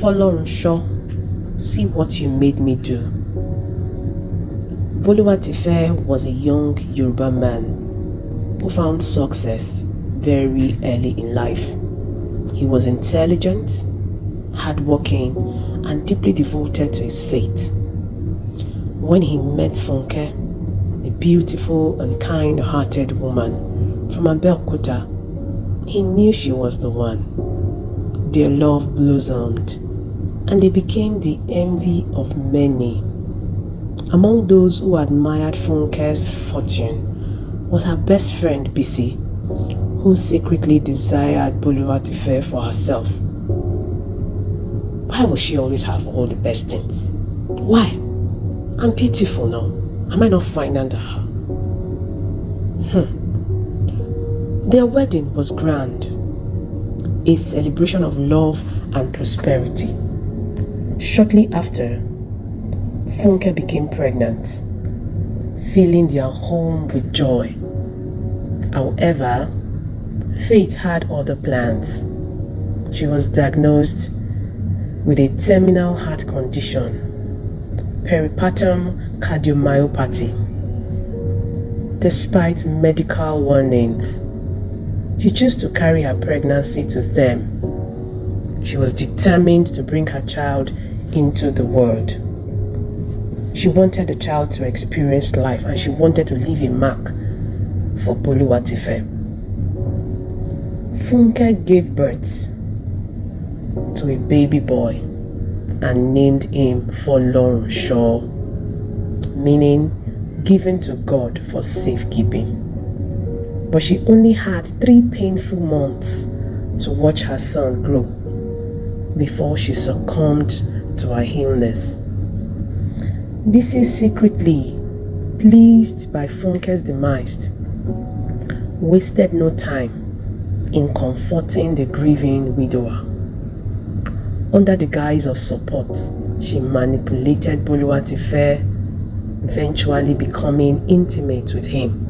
FOLORUNSHO See What You Made Me Do. Boluwatife was a young Yoruba man who found success very early in life. He was intelligent, hardworking, and deeply devoted to his faith. When he met Funke, a beautiful and kind-hearted woman from Abeokuta, he knew she was the one. Their love blossomed, and they became the envy of many. Among those who admired Funke's fortune was her best friend Bisi, who secretly desired Boluwatife for herself. Why will she always have all the best things? Why? I'm beautiful now. Am I not fine under her? Their wedding was grand, a celebration of love and prosperity. Shortly after, Funke became pregnant, filling their home with joy. However, fate had other plans. She was diagnosed with a terminal heart condition, peripartum cardiomyopathy. Despite medical warnings, she chose to carry her pregnancy to term. She was determined to bring her child into the world. She wanted the child to experience life, and she wanted to leave a mark for Boluwatife. Funke gave birth to a baby boy and named him FOLORUNSHO, meaning given to God for safekeeping. But she only had 3 painful months to watch her son grow before she succumbed to her illness. Bisi, secretly pleased by Funke's demise, wasted no time in comforting the grieving widower. Under the guise of support, she manipulated Boluwatife, eventually becoming intimate with him.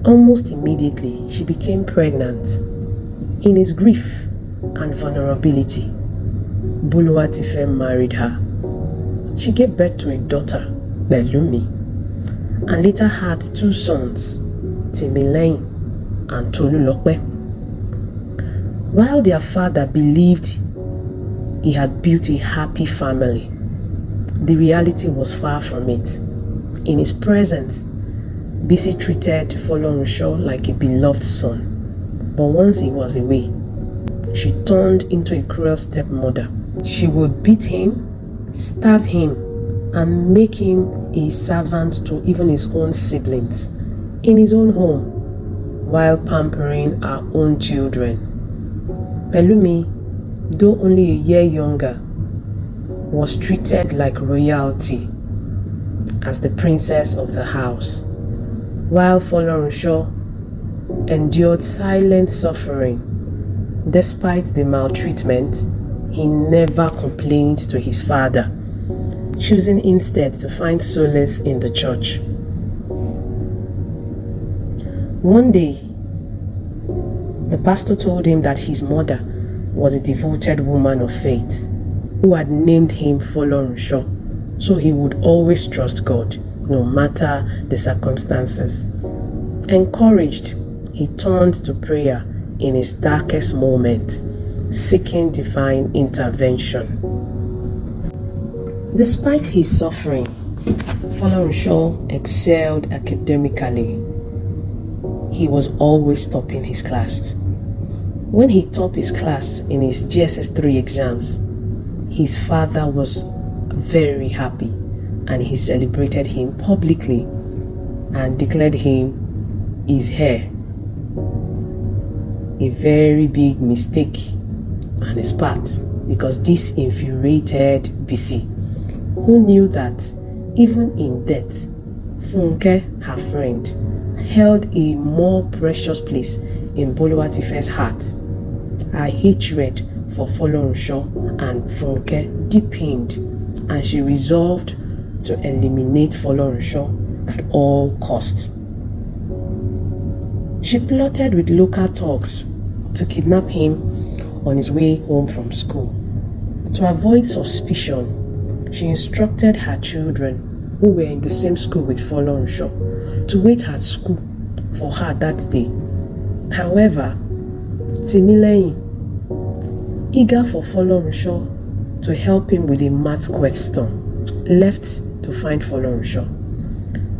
Almost immediately, she became pregnant. In his grief and vulnerability, Boluwatife married her. She gave birth to a daughter, Belumi, and later had 2 sons, Timileyin and Tolulope. While their father believed he had built a happy family, the reality was far from it. In his presence, Bisi treated FOLORUNSHO like a beloved son, but once he was away, she turned into a cruel stepmother. She would beat him, starve him, and make him a servant to even his own siblings in his own home, while pampering her own children. Pelumi, though only a year younger, was treated like royalty as the princess of the house, while FOLORUNSHO endured silent suffering. Despite the maltreatment, he never complained to his father, choosing instead to find solace in the church. One day, the pastor told him that his mother was a devoted woman of faith who had named him FOLORUNSHO, so he would always trust God, no matter the circumstances. Encouraged, he turned to prayer in his darkest moment, seeking divine intervention. Despite his suffering, FOLORUNSHO excelled academically. He was always topping his class. When he topped his class in his GSS3 exams, his father was very happy, and he celebrated him publicly and declared him his heir. A very big mistake on his part, because this infuriated Bisi, who knew that even in death, Funke, her friend, held a more precious place in Boluwatife's heart. Her hatred for FOLORUNSHO and Funke deepened, and she resolved to eliminate FOLORUNSHO at all costs. She plotted with local thugs to kidnap him on his way home from school. To avoid suspicion, she instructed her children, who were in the same school with FOLORUNSHO, to wait at school for her that day. However, Timileyin, eager for FOLORUNSHO to help him with a maths question, left to find FOLORUNSHO.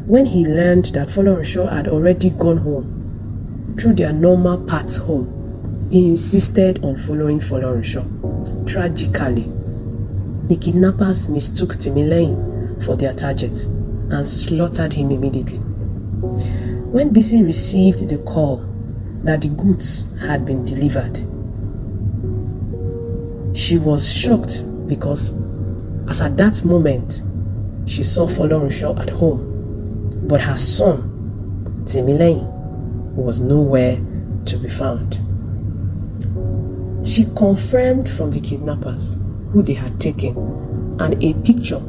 When he learned that FOLORUNSHO had already gone home through their normal paths home, he insisted on following FOLORUNSHO. Tragically, the kidnappers mistook Timileyin for their target and slaughtered him immediately. When Bisi received the call that the goods had been delivered, she was shocked because, as at that moment, she saw FOLORUNSHO at home, but her son, Timileyin, was nowhere to be found. She confirmed from the kidnappers who they had taken, and a picture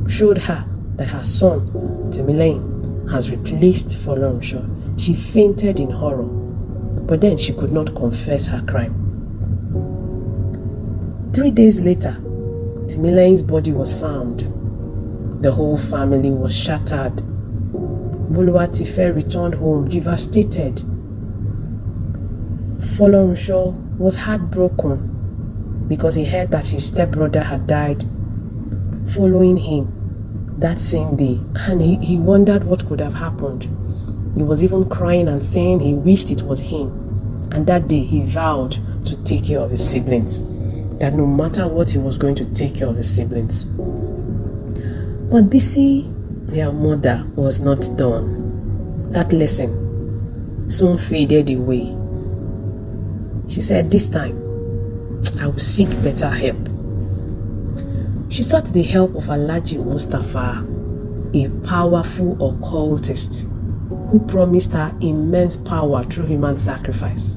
showed her that her son, Timileyin, has replaced FOLORUNSHO. She fainted in horror, but then she could not confess her crime. 3 days later, Timileyin's body was found. The whole family was shattered. Boluwatife returned home devastated. FOLORUNSHO was heartbroken because he heard that his stepbrother had died following him that same day, and he wondered what could have happened. He was even crying and saying he wished it was him, and that day he vowed to take care of his siblings, that no matter what, he was going to take care of his siblings. But Bisi, their mother, was not done. That lesson soon faded away. She said, "This time, I will seek better help." She sought the help of Alhaji Mustafa, a powerful occultist who promised her immense power through human sacrifice.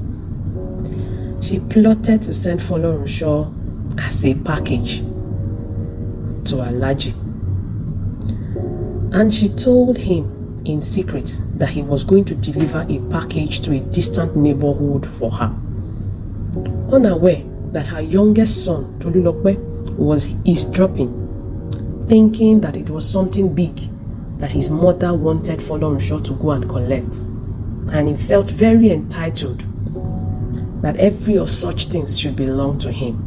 She plotted to send FOLORUNSHO as a package to Alhaji, and she told him in secret that he was going to deliver a package to a distant neighborhood for her, unaware that her youngest son, Tolulope, was eavesdropping, thinking that it was something big that his mother wanted FOLORUNSHO to go and collect, and he felt very entitled that every of such things should belong to him.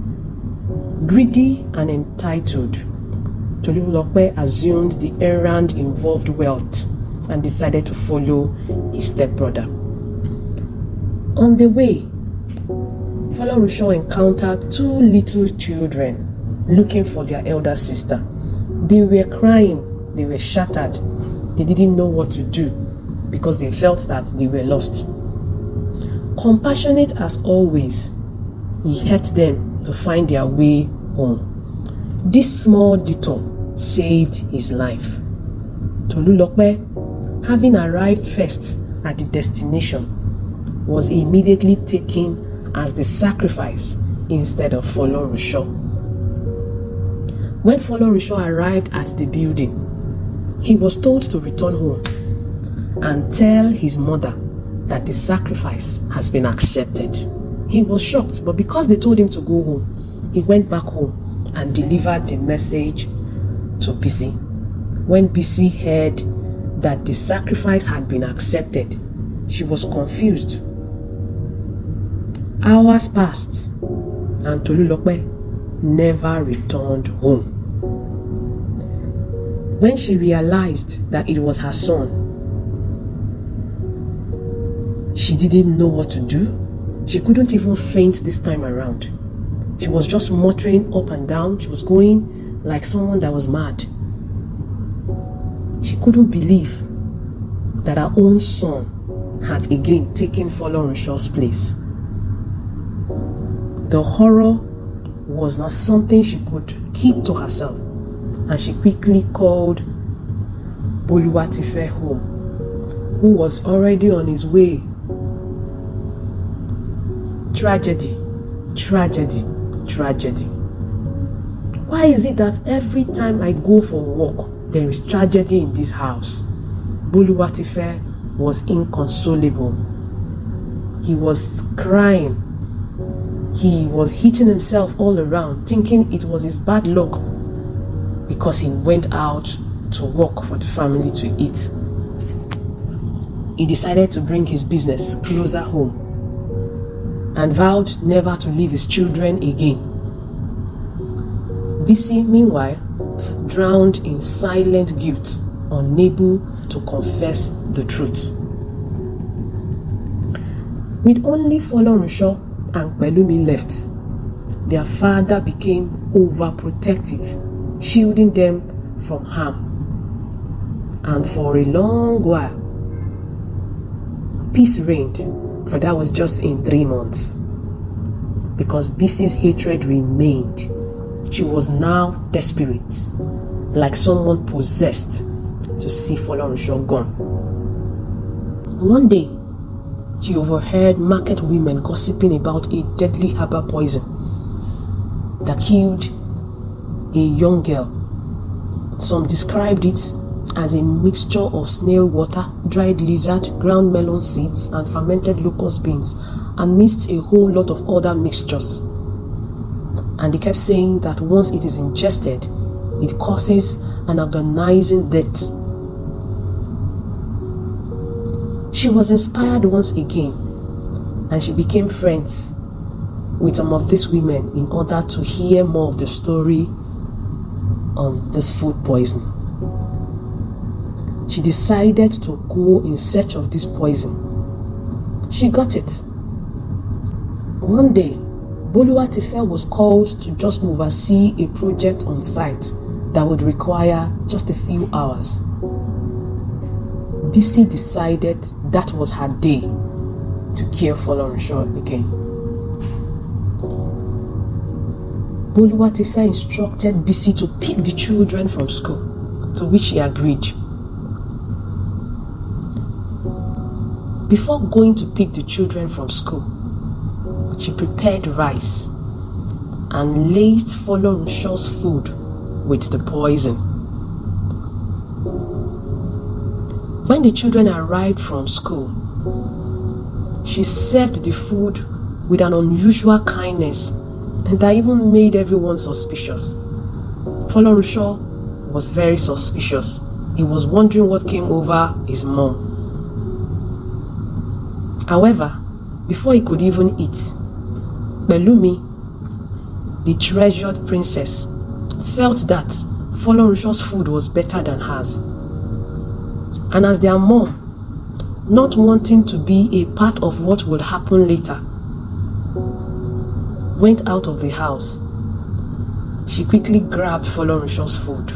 Greedy and entitled, Tolulope assumed the errand involved wealth and decided to follow his stepbrother. On the way, FOLORUNSHO encountered two little children looking for their elder sister. They were crying, they were shattered, they didn't know what to do because they felt that they were lost. Compassionate as always, he helped them to find their way home. This small detour saved his life. Tolulope, having arrived first at the destination, was immediately taken as the sacrifice instead of FOLORUNSHO. When FOLORUNSHO arrived at the building, he was told to return home and tell his mother that the sacrifice has been accepted. He was shocked, but because they told him to go home, he went back home and delivered the message to Bisi. When Bisi heard that the sacrifice had been accepted, she was confused. Hours passed, and Tolulope never returned home. When she realized that it was her son, she didn't know what to do. She couldn't even faint this time around. She was just muttering up and down. She was going like someone that was mad. She couldn't believe that her own son had again taken FOLORUNSHO's place. The horror was not something she could keep to herself, and she quickly called Boluwatife home, who was already on his way. Tragedy, tragedy, tragedy. Why is it that every time I go for a walk, there is tragedy in this house? Boluwatife was inconsolable. He was crying. He was hitting himself all around, thinking it was his bad luck because he went out to work for the family to eat. He decided to bring his business closer home and vowed never to leave his children again. Bisi, meanwhile, drowned in silent guilt, unable to confess the truth. With only FOLORUNSHO and Pelumi left, their father became overprotective, shielding them from harm. And for a long while, peace reigned, but that was just in 3 months. Because Bisi's hatred remained, she was now desperate, like someone possessed, to see FOLORUNSHO gone. One day, she overheard market women gossiping about a deadly herbal poison that killed a young girl. Some described it as a mixture of snail water, dried lizard, ground melon seeds, and fermented locust beans, and mixed a whole lot of other mixtures. And they kept saying that once it is ingested, it causes an agonizing death. She was inspired once again, and she became friends with some of these women in order to hear more of the story on this food poisoning. She decided to go in search of this poison. She got it. One day, Boluwatife was called to just oversee a project on site that would require just a few hours. Bisi decided that was her day to kill FOLORUNSHO again. Boluwatife instructed Bisi to pick the children from school, to which she agreed. Before going to pick the children from school, she prepared rice and laced FOLORUNSHO's food with the poison. When the children arrived from school, she served the food with an unusual kindness that even made everyone suspicious. FOLORUNSHO was very suspicious. He was wondering what came over his mom. However, before he could even eat, Pelumi, the treasured princess, felt that FOLORUNSHO's food was better than hers. And as their mom, not wanting to be a part of what would happen later, went out of the house, she quickly grabbed FOLORUNSHO's food,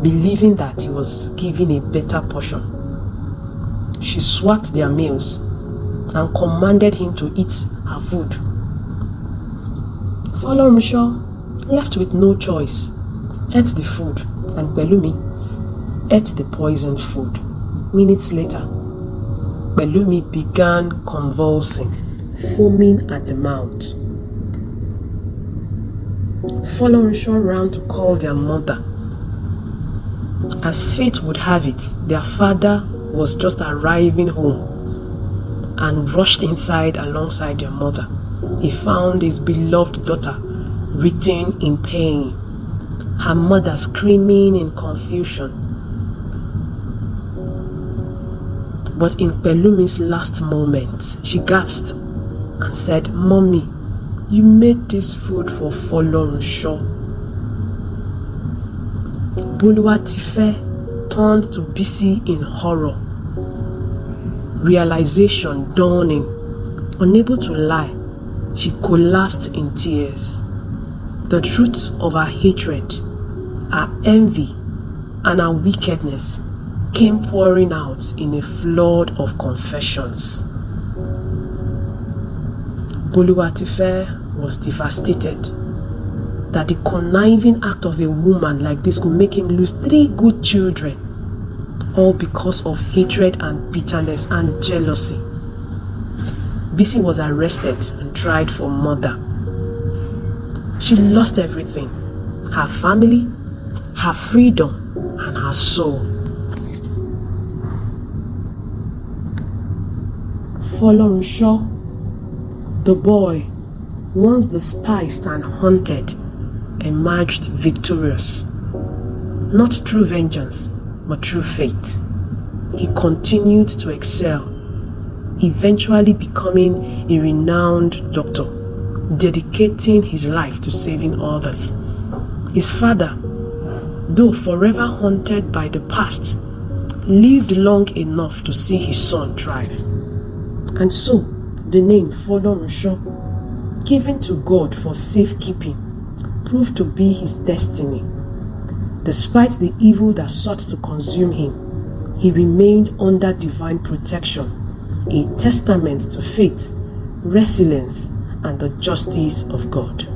believing that he was given a better portion. She swapped their meals and commanded him to eat her food. FOLORUNSHO, left with no choice, ate the food, and Pelumi ate the poisoned food. Minutes later, Pelumi began convulsing, foaming at the mouth. FOLORUNSHO ran to call their mother. As fate would have it, their father was just arriving home and rushed inside alongside their mother. He found his beloved daughter writhing in pain, her mother screaming in confusion. But in Pelumi's last moment, she gasped and said, "Mommy, you made this food for FOLORUNSHO." Boluwatife turned to Bisi in horror. Realization dawning. Unable to lie, she collapsed in tears. The truth of her hatred, her envy, and her wickedness came pouring out in a flood of confessions. Boluwatife was devastated that the conniving act of a woman like this could make him lose 3 good children, all because of hatred and bitterness and jealousy. Bisi was arrested and tried for murder. She lost everything: her family, her freedom, and her soul. FOLORUNSHO, the boy once despised and haunted, emerged victorious, not through vengeance, but through faith. He continued to excel, eventually becoming a renowned doctor, dedicating his life to saving others. His father, though forever haunted by the past, lived long enough to see his son thrive. And so, the name FOLORUNSHO, given to God for safekeeping, proved to be his destiny. Despite the evil that sought to consume him, he remained under divine protection, a testament to faith, resilience, and the justice of God.